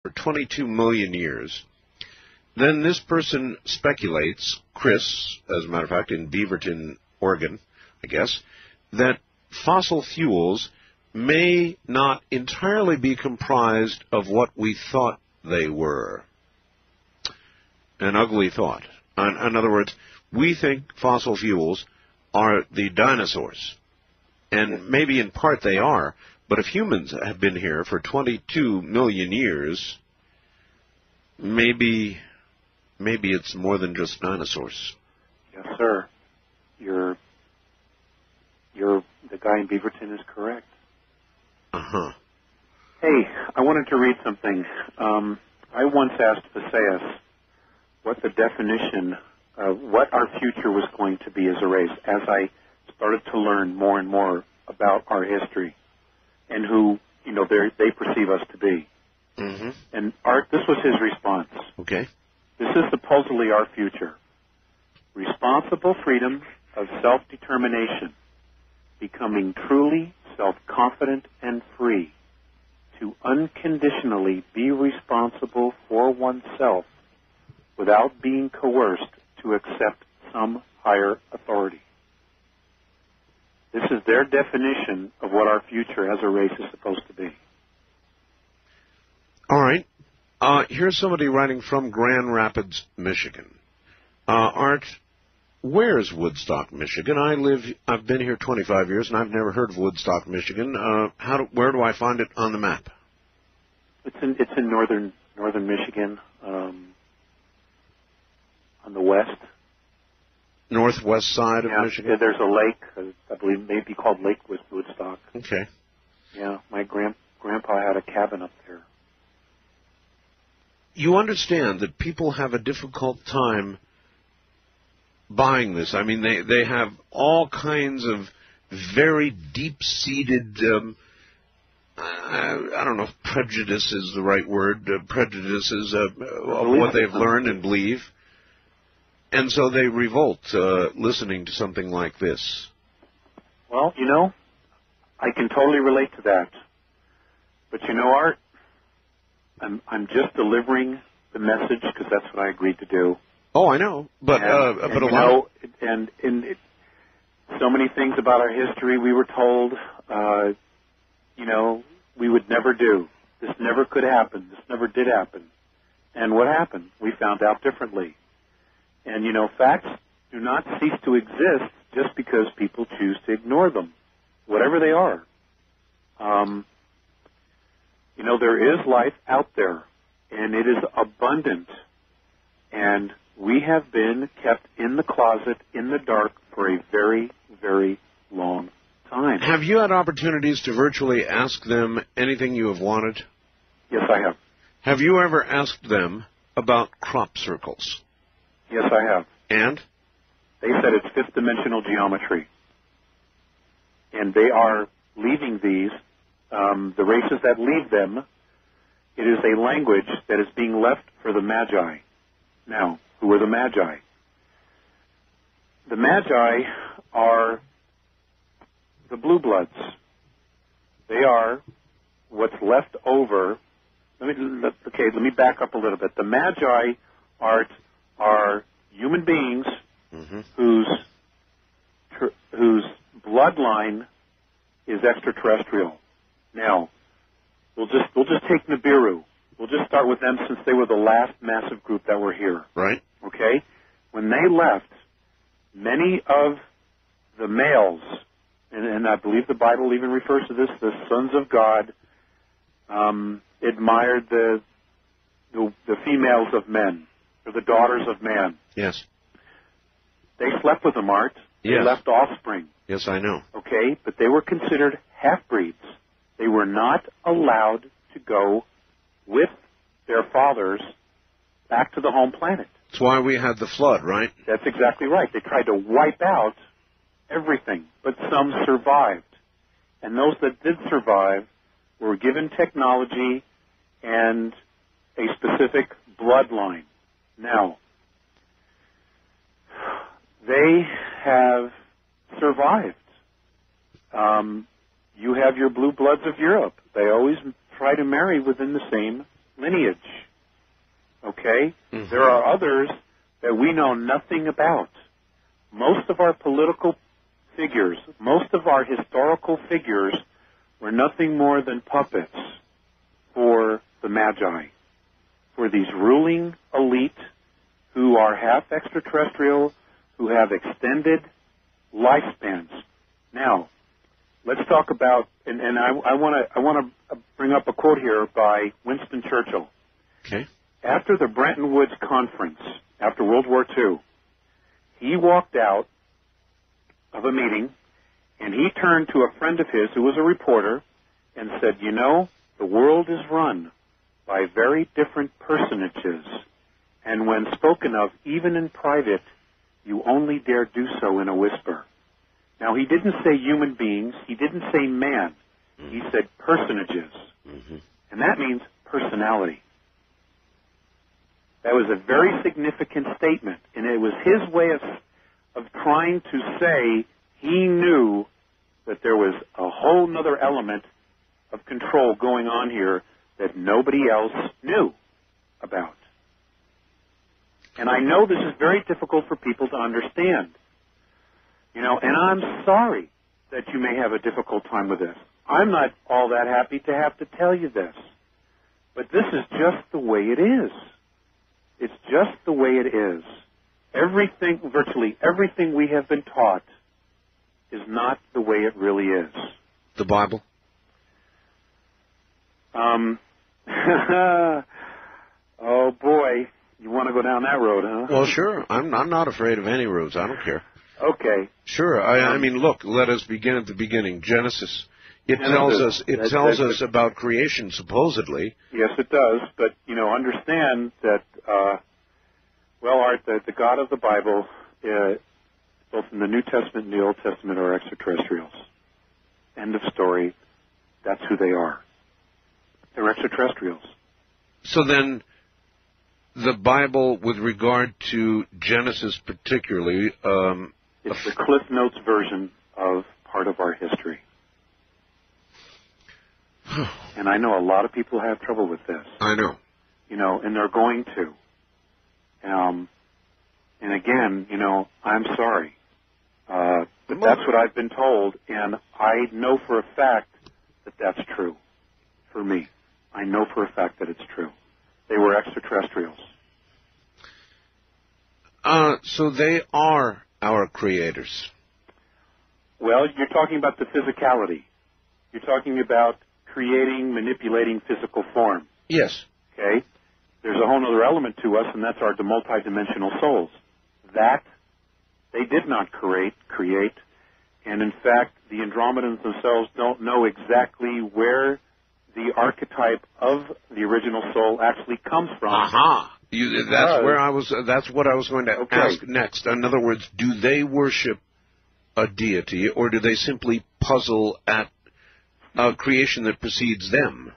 for 22 million years. Then this person speculates, Chris, as a matter of fact, in Beaverton, Oregon, I guess, that fossil fuels may not entirely be comprised of what we thought they were. An ugly thought. In other words, we think fossil fuels are the dinosaurs. And maybe in part they are, but if humans have been here for 22 million years, maybe it's more than just dinosaurs. Yes, sir. The guy in Beaverton is correct. Uh-huh. Hey, I wanted to read something. I once asked Visayas what the definition of what our future was going to be as a race as I started to learn more and more about our history and who, they perceive us to be. Mm-hmm. And this was his response. Okay. This is supposedly our future. Responsible freedom of self-determination, becoming truly self-confident and free, to unconditionally be responsible for oneself without being coerced to accept some higher authority. This is their definition of what our future as a race is supposed to be. All right. Here's somebody writing from Grand Rapids, Michigan. Art, where's Woodstock, Michigan? I've been here 25 years, and I've never heard of Woodstock, Michigan. Where do I find it on the map? It's in northern Michigan, on the west. Northwest side of Michigan? Yeah, there's a lake, I believe maybe called Lake Woodstock. Okay. Yeah, my grandpa had a cabin up there. You understand that people have a difficult time buying this. I mean, they have all kinds of very deep-seated, I don't know if prejudice is the right word, prejudices of what they've learned and believe. And so they revolt listening to something like this. Well, I can totally relate to that. But Art, I'm just delivering the message because that's what I agreed to do. Oh, I know, but so many things about our history we were told, we would never do. This never could happen. This never did happen. And what happened? We found out differently. And facts do not cease to exist just because people choose to ignore them, whatever they are. There is life out there, and it is abundant. And we have been kept in the closet, in the dark, for a very, very long time. Have you had opportunities to virtually ask them anything you have wanted? Yes, I have. Have you ever asked them about crop circles? Yes, I have. And? They said it's fifth-dimensional geometry. And they are leaving these, the races that leave them, it is a language that is being left for the Magi. Now, who are the Magi? The Magi are the blue bloods. They are what's left over. Let me back up a little bit. The Magi are human beings whose bloodline is extraterrestrial. Now, we'll just take Nibiru. We'll just start with them since they were the last massive group that were here. Right. Okay? When they left, many of the males, and I believe the Bible even refers to this, the sons of God, admired the females of men, or the daughters of man. Yes. They slept with them, Art. They left offspring. Yes, I know. Okay, but they were considered half-breeds. They were not allowed to go with their fathers back to the home planet. That's why we had the flood, right? That's exactly right. They tried to wipe out everything, but some survived. And those that did survive were given technology and a specific bloodline. Now, they have survived. You have your blue bloods of Europe. They always try to marry within the same lineage. Okay? Mm-hmm. There are others that we know nothing about. Most of our political figures, most of our historical figures were nothing more than puppets for the Magi, for these ruling elite who are half extraterrestrial, who have extended lifespans. Now, let's talk about, and I want to bring up a quote here by Winston Churchill. Okay. After the Bretton Woods Conference, after World War II, he walked out of a meeting, and he turned to a friend of his who was a reporter and said, you know, the world is run by very different personages, and when spoken of, even in private, you only dare do so in a whisper. Now, he didn't say human beings. He didn't say man. He said personages. Mm-hmm. And that means personality. That was a very significant statement, and it was his way of trying to say he knew that there was a whole other element of control going on here that nobody else knew about. And I know this is very difficult for people to understand. You know, and I'm sorry that you may have a difficult time with this. I'm not all that happy to have to tell you this. But this is just the way it is. It's just the way it is. Everything, virtually everything we have been taught is not the way it really is. The Bible? Oh boy, you want to go down that road, huh? Well, sure. I'm not afraid of any roads. I don't care. Okay. Sure. I mean, look. Let us begin at the beginling. Genesis. It tells us about creation, supposedly. Yes, it does. But you know, understand that. Art, the God of the Bible, both in the New Testament and the Old Testament, are extraterrestrials. End of story. That's who they are. They're extraterrestrials. So then, the Bible, with regard to Genesis particularly, it's the Cliff Notes version of part of our history. And I know a lot of people have trouble with this. I know. You know, and they're going to. And again, you know, I'm sorry. But that's what I've been told, and I know for a fact that that's true for me. I know for a fact that it's true. They were extraterrestrials. So they are our creators. Well, you're talking about the physicality. You're talking about creating, manipulating physical form. Yes. Okay? There's a whole other element to us, and that's our multidimensional souls. That they did not create, and in fact, the Andromedans themselves don't know exactly where the archetype of the original soul actually comes from. Aha! That's what I was going to ask next. In other words, do they worship a deity, or do they simply puzzle at a creation that precedes them?